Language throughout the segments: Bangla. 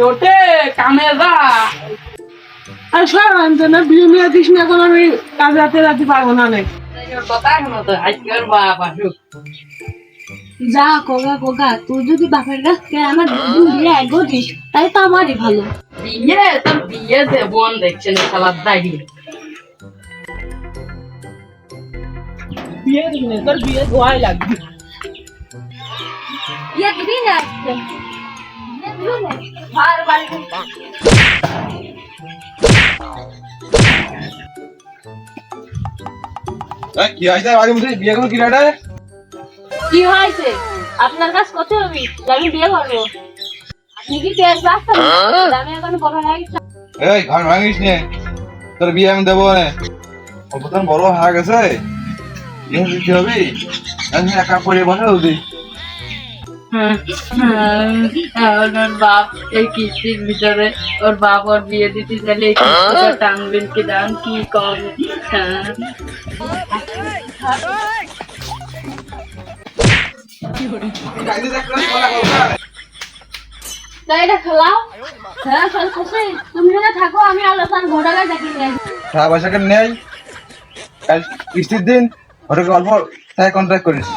ওঠে কামে যা। আর সব না বিয়ে নিয়ে দিস না, এখন আমি কাজ রাতে রাতে পারবো না অনেক। কথাই শোনো তো, আজকের বাপ আসুক। যা কোকা তুই যদি বাপের কাছ থেকে আমার দুদিন বিয়ে এগো দিস তাই তো আমারই ভালো। বিয়ে তোর বিয়ে দে বোন দেখছে না খালার দাঁড়িয়ে। বিয়ে দিবি না, তোর বিয়ে দোয়াই লাগবে। বিয়ে দিবি না আজকে? বিয়ে দিবি না? ঘর বাড়ি কি হয়েছে বাড়ি মধ্যে বিয়ে করো কিরাটা? কি হয়েছে? আপনার কাছে কত হবে আমি বিয়ে করবো? আপনি কি পেট রাখছেন? আমি এখন পড়া লাগছে। এই ঘর ভাঙিস নে, তোর বিয়ে আমি দেবো না। অবদান বড় হয়ে গেছে, বিয়ে দিতে হবে। আমি একা পড়ে বসে হবি। ওর বাপ এই কিস্তির ভিতরে ওর বাপ ওর বিয়ে দিতে চাইলে এই কিস্তিটা টানবেন কি দাম কি কম। গাড়িটা খেলাও। হ্যাঁ চল খুশি তুমি না থাকো, আমি আলোচনা ঘোড়াটা দেখি যাই। টাকা পয়সা কেন নেই? কাল কিস্তির দিন ওটাকে অল্প টাকা কন্ট্রাক্ট করিস।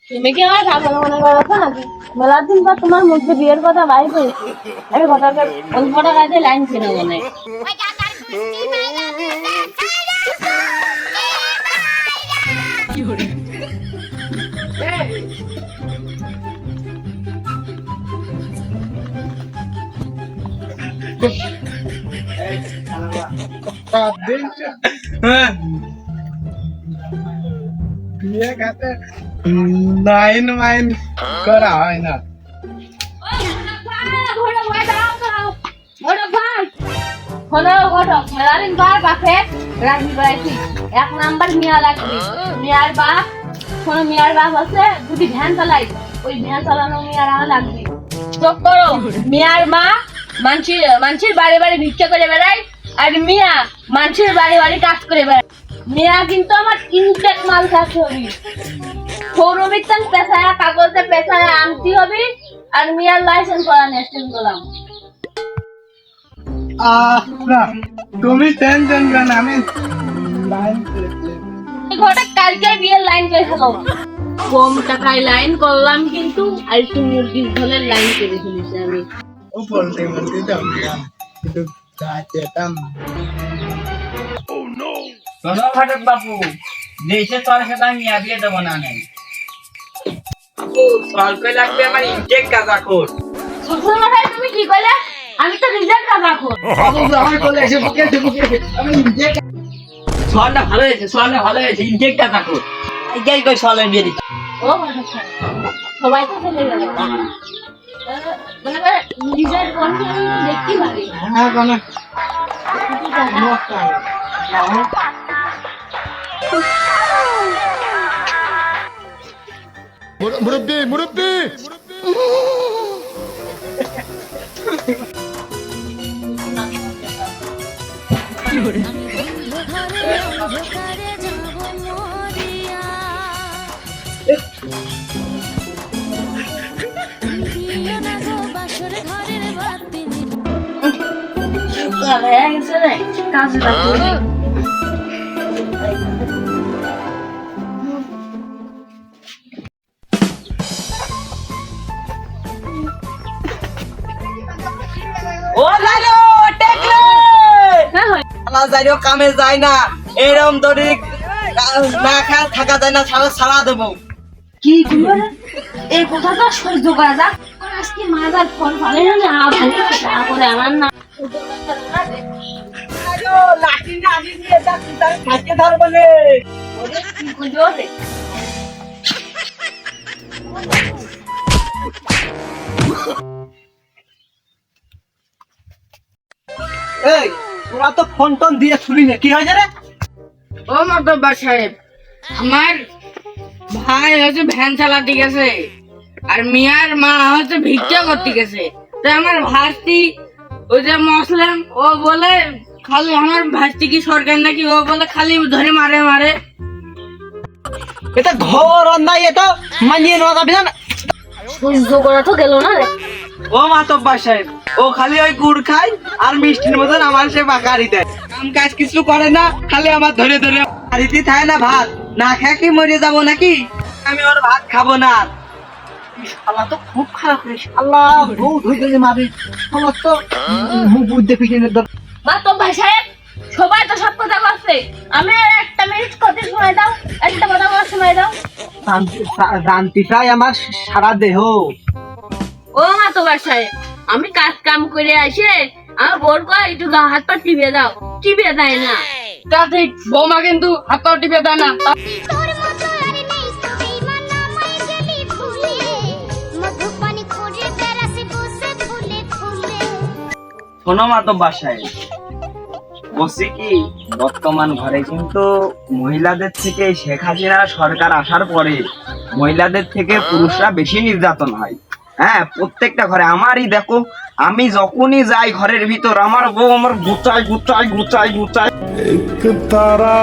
তুমি কি আমার ঠাকুর মনে করছো নাকি? মেলার দিন পর তোমার মুখে বিয়ের কথা বাইর হয়েছে, আমি ঘটাকে অল্প টাকাতে লাইন কিনে মনে। বিয়ে খাতে লাইন মাইন করা হয় না। এক নাম্বার মিয়া লাগবে। মিয়ার বাপ শোনো, মিয়ার বাপ আছে দুটি ভ্যান চালাই, ওই ভ্যান চালানো মিয়ার লাগবে। চোখ করো, মিয়ার মা মানসির বাড়ি বাড়ি ভিক্ষা করে বেড়ায়, আর মিয়া মানসির বাড়ি বাড়ি কাজ করে বেড়ায়। মিয়া কিন্তু আমার ইনটেক মাল খাচ্ছে হবি, সৌরবিজ্ঞান পেশায় কাগজে পেশায় আনতে হবে, আর মিয়ার লাইসেন্স করা নেশন করলাম। তুমি টেনশন কেন, আমি ঘরে কালকে বিয়ের লাইন করে ফেলো। কম টাকায় লাইন করলাম কিন্তু, আর একটু মুরগির ঝোলের লাইন করে ফেলেছি আমি। ও বলতে বলতে কিন্তু শোনো ঘটক বাপু, দেশে চল সেটা আমি বিয়ে দেবো না। চল কই লাগবে আমার ইনটেক গাঁজা খোর। শ্বশুর মশাই তুমি কি কইলে? আমি তো নিজের কাজ রাখো। সোয়ালটা ভালো হয়েছে, সোয়ালটা ভালো হয়েছে, ইনটেক গাঁজা খোর। এই কই সোয়ালের বিয়ে দিচ্ছি। ও সবাই তো চলে গেল। মানে নিজের বন্ধু দেখতে পারি। হ্যাঁ মানে মুরব্বি মুরব্বি কাজে লাগবে। ও লালো টেকলে হ্যাঁ হয়। আলা যাইও কামে যায় না, এরম দড়ি না খায় থাকা যায় না, সারা ছাড়া দেবো। কি করে এই কথাটা সহ্য করা যাক? আজকে মাদার ফল ফলে না ভালো করে আমার না লাঠি না আমি দিয়ে যাচ্ছি, তাই খাইতে ধরবো রে। জোরে। এই তোরা তো ফোন টোন দিয়ে শুনি না, কি হয়েছে রে? ও মাতব্বর সাহেব, আমার ভাই হচ্ছে ভ্যান চালাতে গেছে, আর মিয়ার মা হচ্ছে ভিক্ষা করতে গেছে। তো আমার ভাস্তি ওই যে মসলাম, ও বলে খালি আমার ভাস্তি কি সরকার নাকি, ও বলে খালি ধরে মারে মারে। এটা ঘর অন্যায়, এটা মানিয়ে নেওয়া যাবে না। সহ্য করা তো গেল না রে। ও মাতব্বর সাহেব, ও খালি ওই গুড় খায় আর মিষ্টির মতন আমার সে বাকারি দেয়, কাম কাজ কিছু করে না, খালি আমার ধরে ধরে বাড়িতে থাকে না ভাত না খেয়ে কি মরে যাবো নাকি? আমি ওর ভাত খাবো না। শালা তো খুব খারাপ রে, শালা বউ ধরে মারি, সমস্ত মুখ বুঝতে পিছনে মা তো ভাই সাহেব, সবাই তো সব কথা করছে, আমি আর একটা মিনিট কথা শোনাই দাও, একটা কথা বলা শোনাই দাও। জানতে চাই আমার সারা দেহ। ও মা তো ভাই সাহেব, আমি কাজ কাম করে আসে আমার বোর কয় একটু গা হাত পা টিপে দাও, টিপে দেয় না। তা ঠিক, বৌমা কিন্তু হাত পা টিপে দেয় না। তোর মতো আর নেই বেঈমান আমায় গেলি ভুলে মধুপানি খুঁজে বেড়াসি বসে ফুলে ফুলে শোনো মাতব্বর সাহেব, বলছি কি, বর্তমান ঘরে কিন্তু মহিলাদের থেকে শেখ হাসিনা সরকার আসার পরে মহিলাদের থেকে পুরুষরা বেশি নির্যাতন হয়। হ্যাঁ, প্রত্যেকটা ঘরে। আমারই দেখো, আমি যখনই যাই ঘরের ভিতর, আমার বউ আমার গুচায় গুচায় গুচায় গুচায়। एक तारा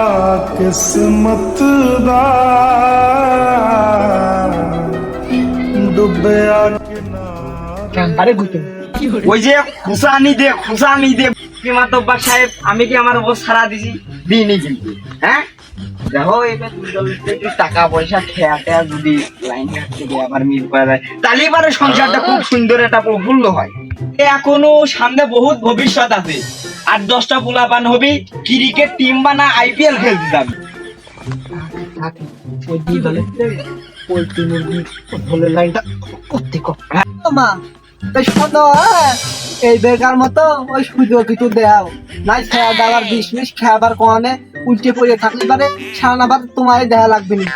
किस्मत दा डुबया আরে গুতে ওই যে খুশানি দে খুশানি দে। কি মাতব্বর সাহেব, আমি কি আমার বউ সারা দিছি? দিইনি কিন্তু। হ্যাঁ দেখো, এবার একটু টাকা পয়সা খেয়া টেয়া যদি লাইন কাটতে গিয়ে আবার মিল করা যায়, তাহলে এবারে সংসারটা খুব সুন্দর একটা প্রফুল্ল হয়। এখনো সামনে বহুত ভবিষ্যৎ আছে। 8-10টা পোলাপান হবি, ক্রিকেট টিম বানা IPL খেলতে যাবে। ওই দুই দলের পোল্ট্রি মুরগি ফুটবলের লাইনটা করতে কর। মা তাই শোনো, এই বেকার মতো ওই সুযোগ কিছু দেও নাই, খেয়া দাবার 20 মিনিট খাবার কোয়ানে উল্টে পড়ে থাকলে পারে সারাবার তোমার দেয়া লাগবে না।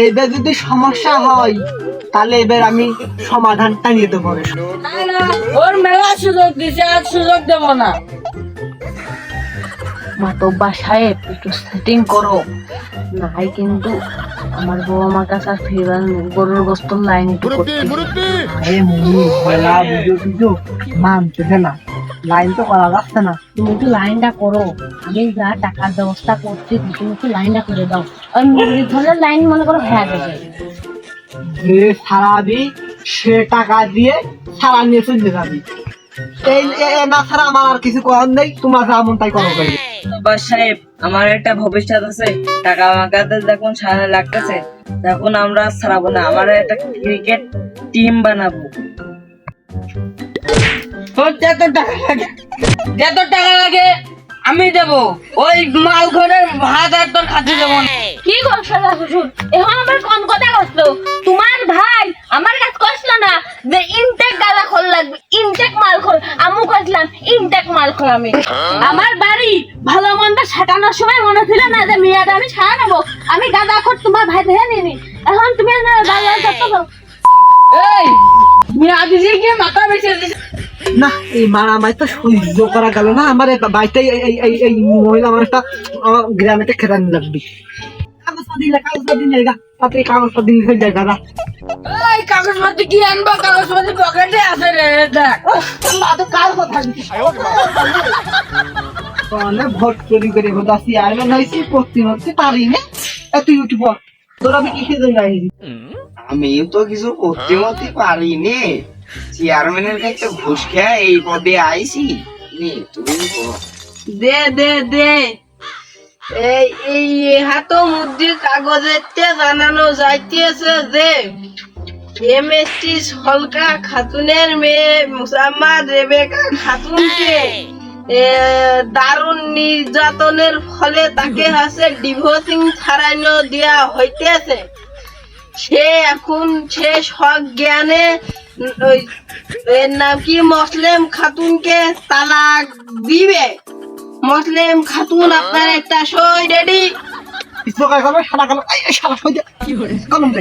এইবার যদি সমস্যা হয় তাহলে এবার আমি সমাধানটা নিয়ে দেবো। ওর মেলা সুযোগ দিছে, আর সুযোগ দেব না। মাতব্বর সাহেব একটু সেটিং করো, নাই কিন্তু আমার বউ আমার কাছে আর ফিরবার গরুর গোস্ত লাইন একটু করতে। मुरुब्बी আরে মুনি মেলা বুঝো বুঝো মানতেছে না, লাইন তো করা যাচ্ছে না। তুমি একটু লাইনটা করো, আমি যা টাকার ব্যবস্থা করছি তুমি একটু লাইনটা করে দাও। আর মুরগির ধরনের লাইন মনে করো হয়ে গেছে, যে সারাবি সে টাকা দিয়ে সারা নিয়ে চলে যাবি। এই না ছাড়া আমার আর কিছু করার নেই, তোমার যা মন তাই করো। বাস সাহেব, আমার একটা ভবিষ্যৎ আছে, টাকা মাকাতে যখন সারা লাগতেছে, তখন আমরা ছাড়াবো না, আমার একটা ক্রিকেট টিম বানাবো। যত টাকা লাগে, যত টাকা লাগে আমি দেবো। ওই মাল ঘরের ভাত আর তোর খাতে দেবো না। কি করছো শ্বশুর? এখন আমার কোন কথা করছো? তোমার ভাই আমার কাছে কইছিল না যে ইনটেক গালা খোল লাগবে, ইনটেক মাল খোল। আমু কইছিলাম ইনটেক মাল খোল। আমি আমার বাড়ি ভালো মন্দ সাটানোর সময় মনে ছিল না যে মিয়াটা আমি ছাড়া নেবো, আমি গাঁদা খোর তোমার ভাই ধরে নিনি। এখন তুমি গালা করতেছো। এই মিয়া দিদি কি মাথা বেঁচে দিছে? না, এই মারামারি তো সহ্য করা গেল না। আমার বাড়িতে এই মহিলা মানুষটা আমার গ্রামে খেতানি লাগবে। কাগজপাতি নিয়ে গা, তাতে কাগজপাতি নিয়ে জায়গা না। এই কাগজপত্র কি আনবো? কাগজপত্র পকেটে আছে রে, দেখ। কাল কথা ভোট চুরি করে বোধা চেয়ারম্যান হয়েছি, করতে হচ্ছে পারি না। তুই উঠব, তোর আমি কিসের জন্য আইছি? আমিও তো কিছু করতে মতে পারিনি, চেয়ারম্যানের কাছে ঘুষ খেয়ে এই পদে আইছি। তুমি দে দে দে, এই হাতো মুদ্রির কাগজেতে জানানো যাইতেছে যে এমএসটি সলকা খাতুনের মেয়ে মুসাম্মাদ রেবেকা খাতুনকে দারুণ নির্যাতনের ফলে তাকে হাসে ডিভোর্সিং ছাড়ানো দেয়া হইতেছে। সে এখন সে সজ্ঞানে এর নাম কি মুসলিম খাতুনকে তালাক দিবে। মুসলিম খাতুন আপনার একটা সই রেডি? কিছু কাজ করবে সাদা কালো, এই সাদা সই দে, কলম দে।